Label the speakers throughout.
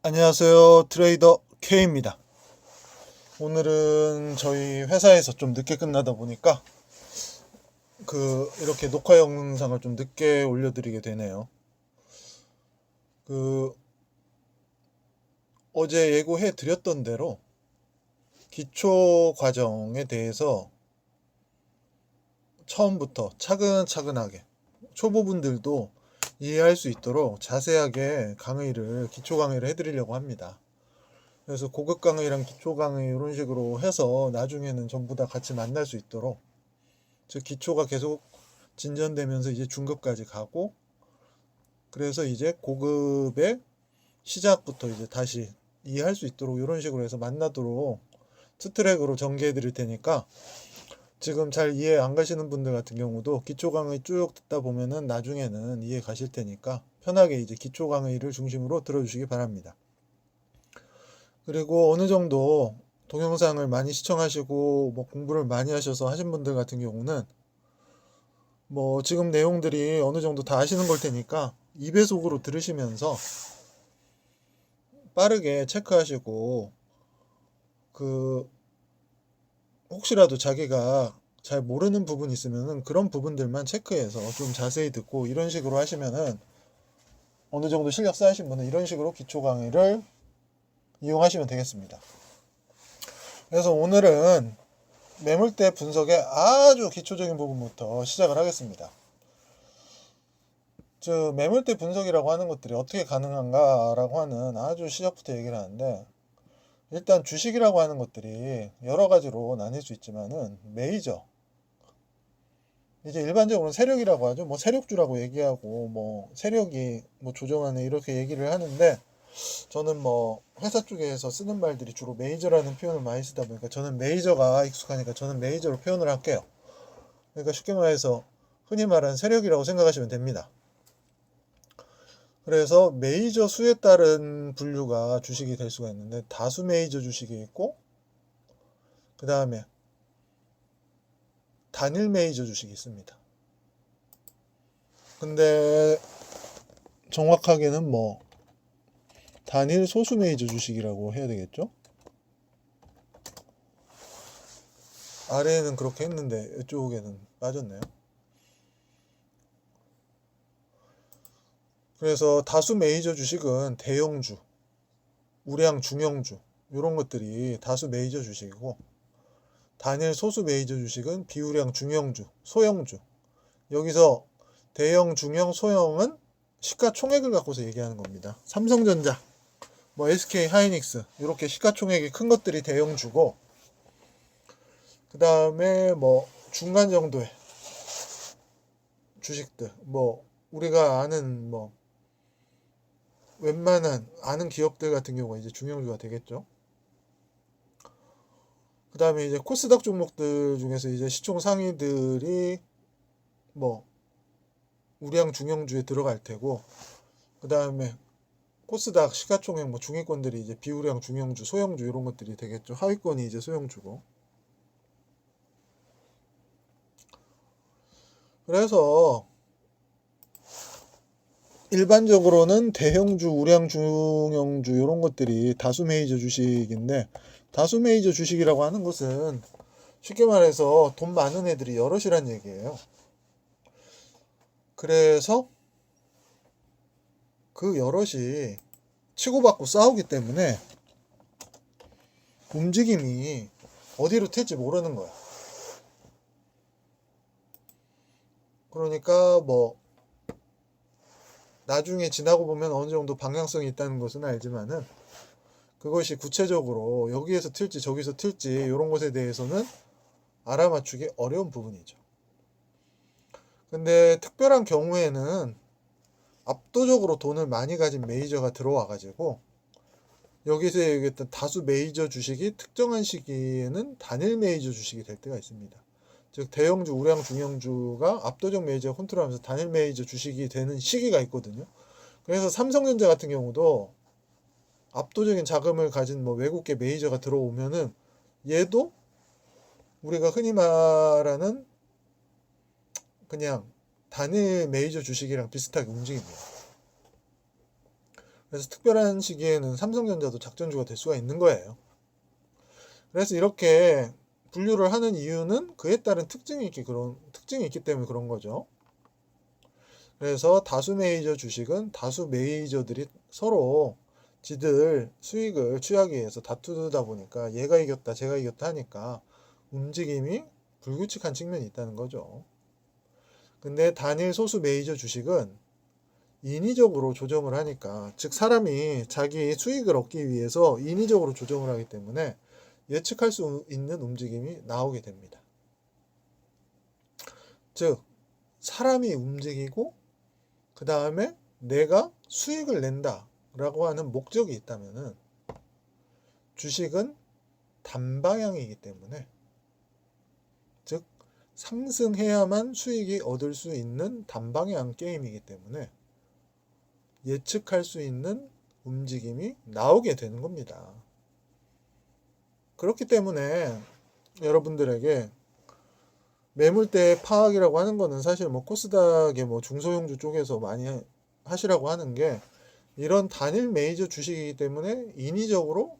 Speaker 1: 안녕하세요. 트레이더 K입니다. 오늘은 저희 회사에서 좀 늦게 끝나다 보니까 이렇게 녹화 영상을 좀 늦게 올려드리게 되네요. 어제 예고해 드렸던 대로 기초 과정에 대해서 처음부터 차근차근하게 초보분들도 이해할 수 있도록 자세하게 기초 강의를 해드리려고 합니다. 그래서 고급 강의랑 기초 강의 이런 식으로 해서 나중에는 전부 다 같이 만날 수 있도록, 즉 기초가 계속 진전되면서 이제 중급까지 가고, 그래서 이제 고급의 시작부터 이제 다시 이해할 수 있도록 이런 식으로 해서 만나도록 투트랙으로 전개해 드릴 테니까, 지금 잘 이해 안 가시는 분들 같은 경우도 기초 강의 쭉 듣다 보면은 나중에는 이해 가실 테니까 편하게 이제 기초 강의를 중심으로 들어주시기 바랍니다. 그리고 어느 정도 동영상을 많이 시청하시고 공부를 많이 하셔서 하신 분들 같은 경우는 지금 내용들이 어느 정도 다 아시는 걸 테니까 2배속으로 들으시면서 빠르게 체크하시고, 혹시라도 자기가 잘 모르는 부분이 있으면은 그런 부분들만 체크해서 좀 자세히 듣고 이런 식으로 하시면은, 어느 정도 실력 쌓으신 분은 이런 식으로 기초 강의를 이용하시면 되겠습니다. 그래서 오늘은 매물대 분석의 아주 기초적인 부분부터 시작을 하겠습니다. 매물대 분석이라고 하는 것들이 어떻게 가능한가라고 하는 아주 시작부터 얘기를 하는데, 일단 주식이라고 하는 것들이 여러 가지로 나뉠 수 있지만은 메이저, 이제 일반적으로는 세력이라고 하죠. 세력주라고 얘기하고 세력이 조정하는 이렇게 얘기를 하는데, 저는 회사 쪽에서 쓰는 말들이 주로 메이저라는 표현을 많이 쓰다 보니까 저는 메이저가 익숙하니까 저는 메이저로 표현을 할게요. 그러니까 쉽게 말해서 흔히 말하는 세력이라고 생각하시면 됩니다. 그래서 메이저 수에 따른 분류가 주식이 될 수가 있는데, 다수 메이저 주식이 있고, 그 다음에 단일 메이저 주식이 있습니다. 근데 정확하게는 단일 소수 메이저 주식이라고 해야 되겠죠? 아래에는 그렇게 했는데 이쪽에는 빠졌네요. 그래서 다수 메이저 주식은 대형주, 우량 중형주 이런 것들이 다수 메이저 주식이고, 단일 소수 메이저 주식은 비우량 중형주, 소형주. 여기서 대형, 중형, 소형은 시가총액을 갖고서 얘기하는 겁니다. 삼성전자, SK 하이닉스 이렇게 시가총액이 큰 것들이 대형주고, 그 다음에 중간 정도의 주식들, 우리가 아는 웬만한 아는 기업들 같은 경우가 이제 중형주가 되겠죠. 그 다음에 이제 코스닥 종목들 중에서 이제 시총 상위들이 우량 중형주에 들어갈 테고, 그 다음에 코스닥 시가총액 중위권들이 이제 비우량 중형주, 소형주 이런 것들이 되겠죠. 하위권이 이제 소형주고. 그래서 일반적으로는 대형주, 우량 중형주 이런 것들이 다수 메이저 주식인데, 다수 메이저 주식이라고 하는 것은 쉽게 말해서 돈 많은 애들이 여럿이란 얘기예요. 그래서 그 여럿이 치고받고 싸우기 때문에 움직임이 어디로 튈지 모르는 거야. 그러니까 나중에 지나고 보면 어느 정도 방향성이 있다는 것은 알지만은, 그것이 구체적으로 여기에서 튈지 저기서 튈지 이런 것에 대해서는 알아맞추기 어려운 부분이죠. 근데 특별한 경우에는 압도적으로 돈을 많이 가진 메이저가 들어와 가지고, 여기서 얘기했던 다수 메이저 주식이 특정한 시기에는 단일 메이저 주식이 될 때가 있습니다. 즉 대형주, 우량 중형주가 압도적 메이저가 컨트롤하면서 단일 메이저 주식이 되는 시기가 있거든요. 그래서 삼성전자 같은 경우도 압도적인 자금을 가진 외국계 메이저가 들어오면은 얘도 우리가 흔히 말하는 그냥 단일 메이저 주식이랑 비슷하게 움직입니다. 그래서 특별한 시기에는 삼성전자도 작전주가 될 수가 있는 거예요. 그래서 이렇게 분류를 하는 이유는 그에 따른 특징이 있기 때문에 그런 거죠. 그래서 다수 메이저 주식은 다수 메이저들이 서로 지들 수익을 취하기 위해서 다투다 보니까 얘가 이겼다 제가 이겼다 하니까 움직임이 불규칙한 측면이 있다는 거죠. 근데 단일 소수 메이저 주식은 인위적으로 조정을 하니까, 즉 사람이 자기 수익을 얻기 위해서 인위적으로 조정을 하기 때문에 예측할 수 있는 움직임이 나오게 됩니다. 즉 사람이 움직이고 그 다음에 내가 수익을 낸다 라고 하는 목적이 있다면은 주식은 단방향이기 때문에, 즉 상승해야만 수익이 얻을 수 있는 단방향 게임이기 때문에 예측할 수 있는 움직임이 나오게 되는 겁니다. 그렇기 때문에 여러분들에게 매물대 파악이라고 하는 거는 사실 뭐 코스닥의 뭐 중소형주 쪽에서 많이 하시라고 하는 게, 이런 단일 메이저 주식이기 때문에 인위적으로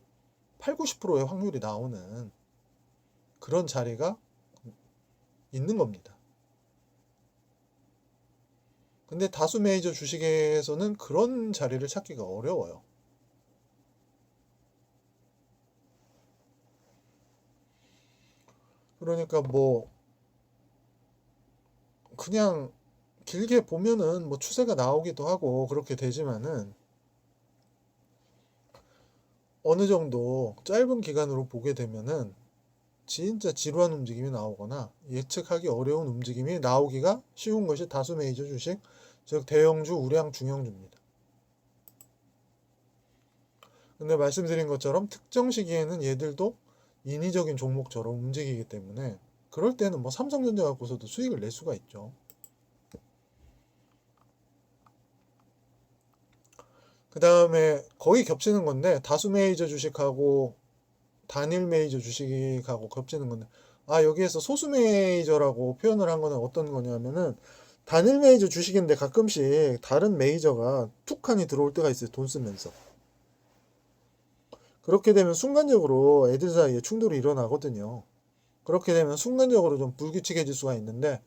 Speaker 1: 8, 90%의 확률이 나오는 그런 자리가 있는 겁니다. 근데 다수 메이저 주식에서는 그런 자리를 찾기가 어려워요. 그러니까 뭐 그냥 길게 보면은 뭐 추세가 나오기도 하고 그렇게 되지만은, 어느 정도 짧은 기간으로 보게 되면은 진짜 지루한 움직임이 나오거나 예측하기 어려운 움직임이 나오기가 쉬운 것이 다수 메이저 주식, 즉 대형주, 우량, 중형주입니다. 근데 말씀드린 것처럼 특정 시기에는 얘들도 인위적인 종목처럼 움직이기 때문에 그럴 때는 뭐 삼성전자 갖고서도 수익을 낼 수가 있죠. 그 다음에 거의 겹치는 건데, 다수 메이저 주식하고 단일 메이저 주식하고 겹치는 건데, 여기에서 소수 메이저라고 표현을 한 거는 어떤 거냐면은, 단일 메이저 주식인데 가끔씩 다른 메이저가 툭하니 들어올 때가 있어요. 돈 쓰면서. 그렇게 되면 순간적으로 애들 사이에 충돌이 일어나거든요. 그렇게 되면 순간적으로 좀 불규칙해질 수가 있는데,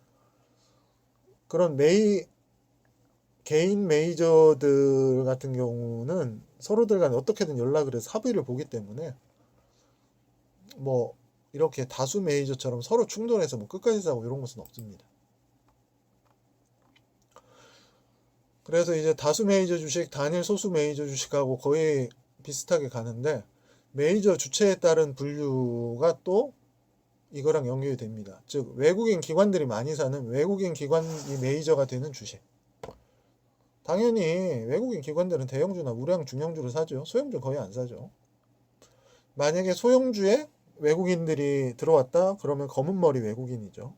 Speaker 1: 그런 개인 메이저들 같은 경우는 서로들 간에 어떻게든 연락을 해서 합의를 보기 때문에 뭐 이렇게 다수 메이저처럼 서로 충돌해서 뭐 끝까지 싸우고 이런 것은 없습니다. 그래서 이제 다수 메이저 주식, 단일 소수 메이저 주식하고 거의 비슷하게 가는데, 메이저 주체에 따른 분류가 또 이거랑 연결이 됩니다. 즉 외국인 기관들이 많이 사는 외국인 기관이 메이저가 되는 주식. 당연히 외국인 기관들은 대형주나 우량, 중형주를 사죠. 소형주 거의 안 사죠. 만약에 소형주에 외국인들이 들어왔다 그러면 검은 머리 외국인이죠.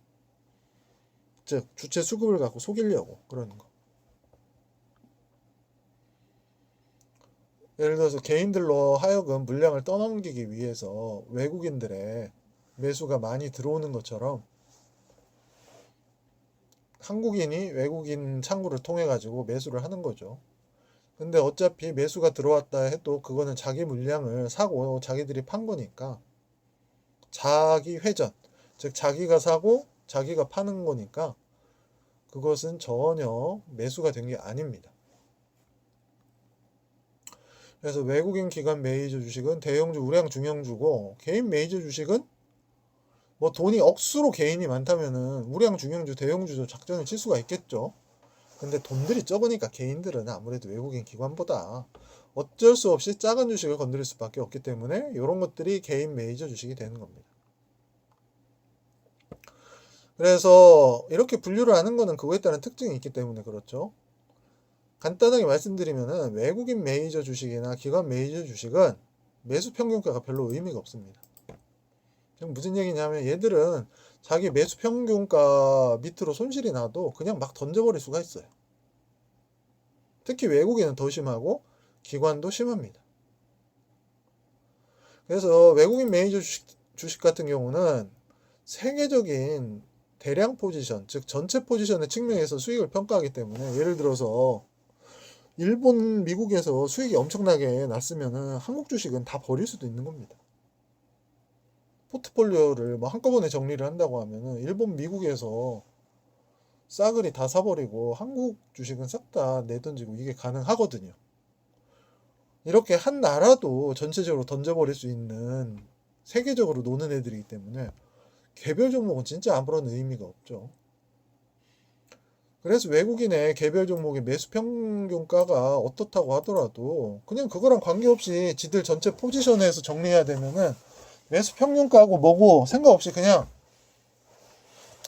Speaker 1: 즉 주체 수급을 갖고 속이려고 그러는 거. 예를 들어서 개인들로 하여금 물량을 떠넘기기 위해서 외국인들의 매수가 많이 들어오는 것처럼 한국인이 외국인 창구를 통해 가지고 매수를 하는 거죠. 근데 어차피 매수가 들어왔다 해도 그거는 자기 물량을 사고 자기들이 판 거니까, 자기 회전, 즉 자기가 사고 자기가 파는 거니까 그것은 전혀 매수가 된 게 아닙니다. 그래서 외국인 기관 메이저 주식은 대형주, 우량, 중형주고, 개인 메이저 주식은 뭐 돈이 억수로 개인이 많다면은 우량, 중형주, 대형주도 작전을 칠 수가 있겠죠. 근데 돈들이 적으니까 개인들은 아무래도 외국인 기관보다 어쩔 수 없이 작은 주식을 건드릴 수밖에 없기 때문에 이런 것들이 개인 메이저 주식이 되는 겁니다. 그래서 이렇게 분류를 하는 거는 그거에 따른 특징이 있기 때문에 그렇죠. 간단하게 말씀드리면은 외국인 메이저 주식이나 기관 메이저 주식은 매수 평균가가 별로 의미가 없습니다. 지금 무슨 얘기냐면 얘들은 자기 매수 평균가 밑으로 손실이 나도 그냥 막 던져버릴 수가 있어요. 특히 외국인은 더 심하고 기관도 심합니다. 그래서 외국인 메이저 주식 같은 경우는 세계적인 대량 포지션, 즉 전체 포지션의 측면에서 수익을 평가하기 때문에, 예를 들어서 일본, 미국에서 수익이 엄청나게 났으면은 한국 주식은 다 버릴 수도 있는 겁니다. 포트폴리오를 뭐 한꺼번에 정리를 한다고 하면은 일본, 미국에서 싸그리 다 사버리고 한국 주식은 싹 다 내던지고 이게 가능하거든요. 이렇게 한 나라도 전체적으로 던져버릴 수 있는 세계적으로 노는 애들이기 때문에 개별 종목은 진짜 아무런 의미가 없죠. 그래서 외국인의 개별 종목의 매수 평균가가 어떻다고 하더라도 그냥 그거랑 관계없이 지들 전체 포지션에서 정리해야 되면은 매수 평균가하고 뭐고 생각 없이 그냥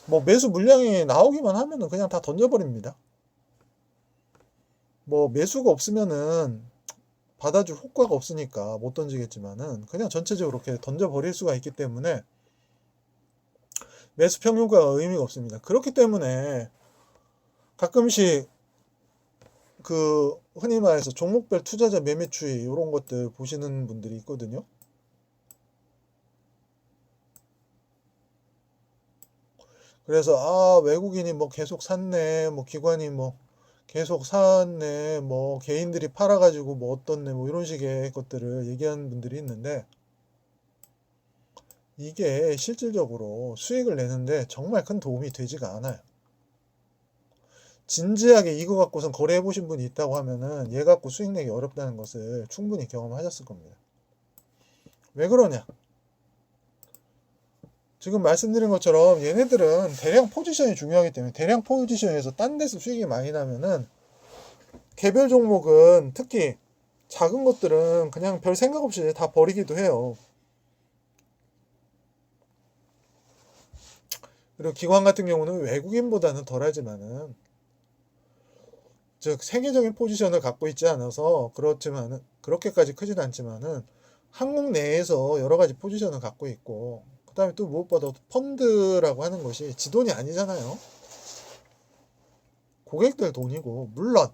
Speaker 1: 뭐 매수 물량이 나오기만 하면은 그냥 다 던져버립니다. 뭐 매수가 없으면은 받아줄 효과가 없으니까 못 던지겠지만은 그냥 전체적으로 이렇게 던져버릴 수가 있기 때문에 매수 평균가가 의미가 없습니다. 그렇기 때문에 가끔씩 그 흔히 말해서 종목별 투자자 매매 추이 이런 것들 보시는 분들이 있거든요. 그래서 외국인이 뭐 계속 샀네, 뭐 기관이 뭐 계속 샀네, 뭐 개인들이 팔아가지고 뭐 어떻네, 뭐 이런 식의 것들을 얘기하는 분들이 있는데 이게 실질적으로 수익을 내는데 정말 큰 도움이 되지가 않아요. 진지하게 이거 갖고선 거래해 보신 분이 있다고 하면은 얘 갖고 수익 내기 어렵다는 것을 충분히 경험하셨을 겁니다. 왜 그러냐? 지금 말씀드린 것처럼 얘네들은 대량 포지션이 중요하기 때문에 대량 포지션에서 딴 데서 수익이 많이 나면은 개별 종목은 특히 작은 것들은 그냥 별 생각 없이 다 버리기도 해요. 그리고 기관 같은 경우는 외국인보다는 덜하지만은 즉 세계적인 포지션을 갖고 있지 않아서 그렇지만은 그렇게까지 크진 않지만은 한국 내에서 여러 가지 포지션을 갖고 있고 그 다음에 또 무엇보다 펀드라고 하는 것이 지 돈이 아니잖아요. 고객들 돈이고 물론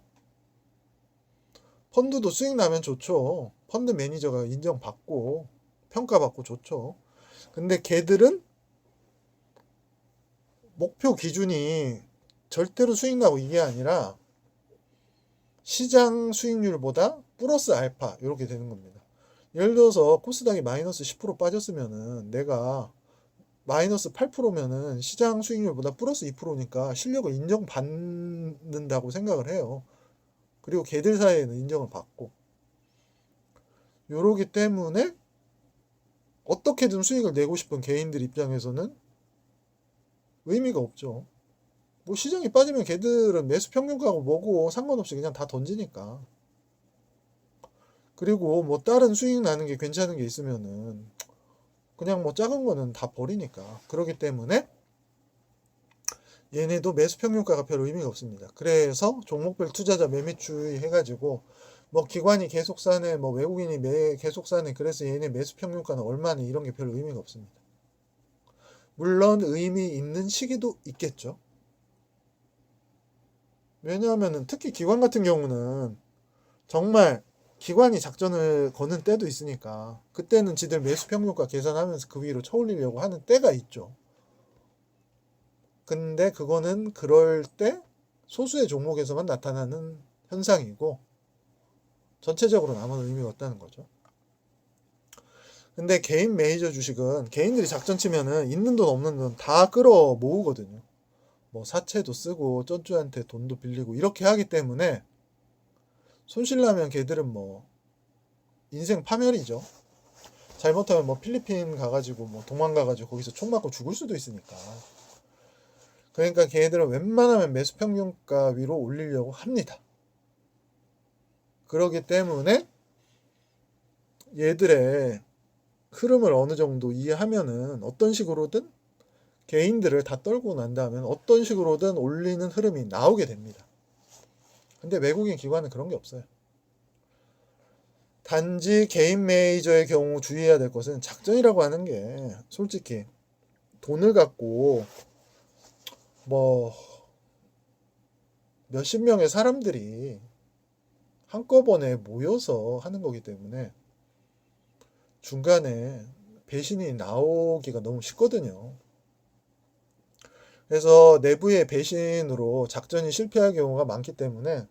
Speaker 1: 펀드도 수익 나면 좋죠. 펀드 매니저가 인정받고 평가받고 좋죠. 근데 걔들은 목표 기준이 절대로 수익 나고 이게 아니라 시장 수익률보다 플러스 알파 이렇게 되는 겁니다. 예를 들어서 코스닥이 마이너스 10% 빠졌으면은 내가 마이너스 8%면은 시장 수익률보다 플러스 2%니까 실력을 인정받는다고 생각을 해요. 그리고 걔들 사이에는 인정을 받고 요러기 때문에 어떻게든 수익을 내고 싶은 개인들 입장에서는 의미가 없죠. 뭐 시장이 빠지면 걔들은 매수 평균가하고 뭐고 상관없이 그냥 다 던지니까. 그리고 뭐 다른 수익 나는 게 괜찮은 게 있으면은 그냥 뭐 작은 거는 다 버리니까. 그렇기 때문에 얘네도 매수 평균가가 별 의미가 없습니다. 그래서 종목별 투자자 매매추이 해가지고 뭐 기관이 계속 사네, 뭐 외국인이 계속 사네, 그래서 얘네 매수 평균가는 얼마네 이런 게 별 의미가 없습니다. 물론 의미 있는 시기도 있겠죠. 왜냐하면은 특히 기관 같은 경우는 정말 기관이 작전을 거는 때도 있으니까 그때는 지들 매수 평균가 계산하면서 그 위로 쳐올리려고 하는 때가 있죠. 근데 그거는 그럴 때 소수의 종목에서만 나타나는 현상이고 전체적으로는 아무런 의미가 없다는 거죠. 근데 개인 메이저 주식은 개인들이 작전 치면은 있는 돈 없는 돈 다 끌어 모으거든요. 뭐 사채도 쓰고 쩐주한테 돈도 빌리고 이렇게 하기 때문에 손실나면 걔들은 뭐 인생 파멸이죠. 잘못하면 뭐 필리핀 가가지고 뭐 도망가가지고 거기서 총 맞고 죽을 수도 있으니까. 그러니까 걔들은 웬만하면 매수 평균가 위로 올리려고 합니다. 그렇기 때문에 얘들의 흐름을 어느 정도 이해하면은 어떤 식으로든 개인들을 다 떨고 난 다음에 어떤 식으로든 올리는 흐름이 나오게 됩니다. 근데 외국인 기관은 그런 게 없어요. 단지 개인 메이저의 경우 주의해야 될 것은 작전이라고 하는 게 솔직히 돈을 갖고 뭐 몇십 명의 사람들이 한꺼번에 모여서 하는 거기 때문에 중간에 배신이 나오기가 너무 쉽거든요. 그래서 내부의 배신으로 작전이 실패할 경우가 많기 때문에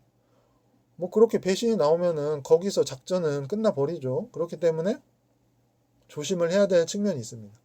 Speaker 1: 뭐 그렇게 배신이 나오면은 거기서 작전은 끝나버리죠. 그렇기 때문에 조심을 해야 될 측면이 있습니다.